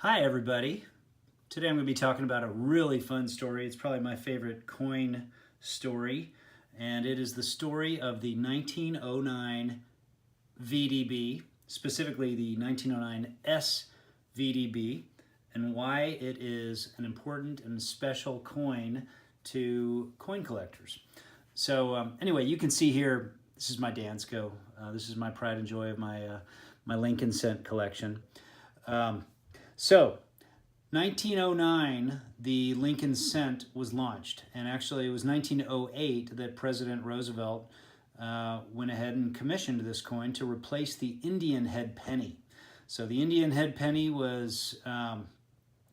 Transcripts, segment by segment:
Hi everybody. Today I'm going to be talking about a really fun story. It's probably my favorite coin story, and it is the story of the 1909 VDB, specifically the 1909 S VDB, and why it is an important and special coin to coin collectors. So anyway, you can see here, this is my Dansko. This is my pride and joy of my Lincoln Cent collection. So, 1909, the Lincoln Cent was launched, and actually it was 1908 that President Roosevelt went ahead and commissioned this coin to replace the Indian head penny. So the Indian head penny was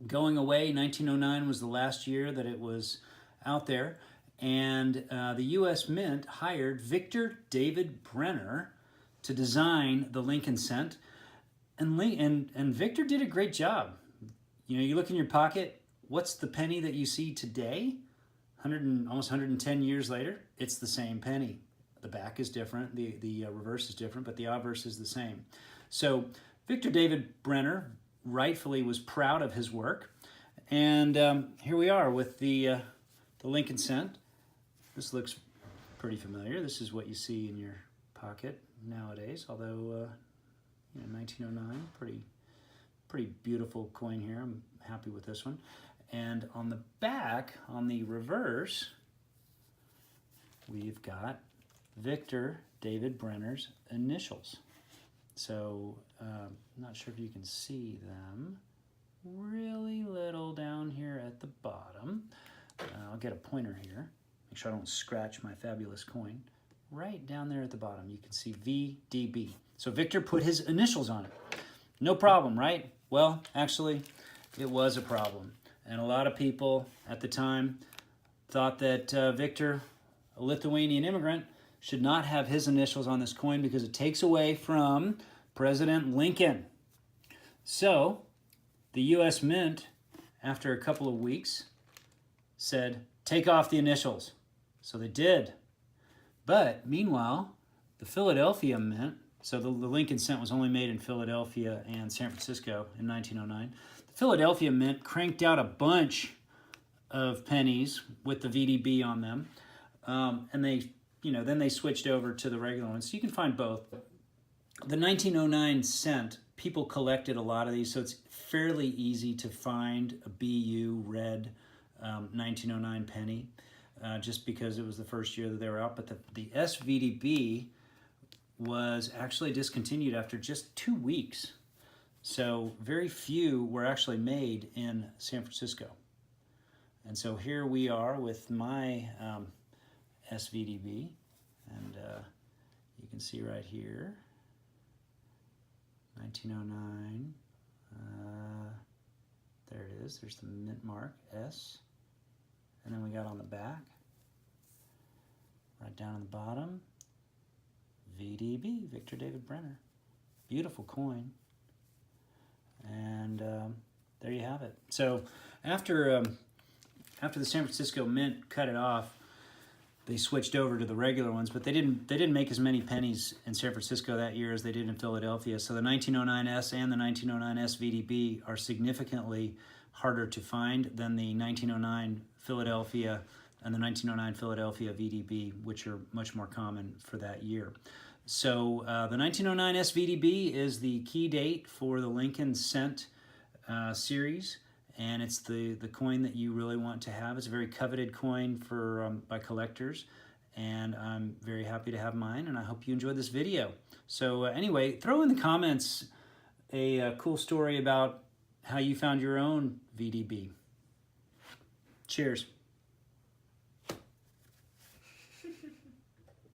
going away. 1909 was the last year that it was out there, and the U.S. Mint hired Victor David Brenner to design the Lincoln Cent. And Victor did a great job. You know, you look in your pocket, what's the penny that you see today? Almost 110 years later, it's the same penny. The back is different, the reverse is different, but the obverse is the same. So Victor David Brenner rightfully was proud of his work. And here we are with the Lincoln Cent. This looks pretty familiar. This is what you see in your pocket nowadays, although 1909, pretty beautiful coin here. I'm happy with this one. And on the back, on the reverse, we've got Victor David Brenner's initials. So I'm not sure if you can see them. Really little down here at the bottom. I'll get a pointer here. Make sure I don't scratch my fabulous coin. Right down there at the bottom, you can see VDB. So Victor put his initials on it. No problem, right? Well, actually, it was a problem. And a lot of people at the time thought that Victor, a Lithuanian immigrant, should not have his initials on this coin because it takes away from President Lincoln. So the U.S. Mint, after a couple of weeks, said, take off the initials. So they did. But meanwhile, the Philadelphia Mint, so the Lincoln Cent was only made in Philadelphia and San Francisco in 1909. The Philadelphia Mint cranked out a bunch of pennies with the VDB on them, and then they switched over to the regular ones. So you can find both. The 1909 cent, people collected a lot of these, so it's fairly easy to find a BU red 1909 penny. Just because it was the first year that they were out. But the S VDB was actually discontinued after just 2 weeks. So very few were actually made in San Francisco. And so here we are with my S VDB. And you can see right here, 1909. There it is. There's the mint mark, S. And then we got on the back, right down on the bottom, VDB, Victor David Brenner. Beautiful coin. And there you have it. So after the San Francisco Mint cut it off, they switched over to the regular ones, but they didn't make as many pennies in San Francisco that year as they did in Philadelphia. So the 1909S and the 1909S VDB are significantly harder to find than the 1909 Philadelphia and the 1909 Philadelphia VDB, which are much more common for that year. So the 1909 SVDB is the key date for the Lincoln Cent series, and it's the coin that you really want to have. It's a very coveted coin by collectors, and I'm very happy to have mine, and I hope you enjoyed this video. So anyway, throw in the comments a cool story about how you found your own VDB. Cheers.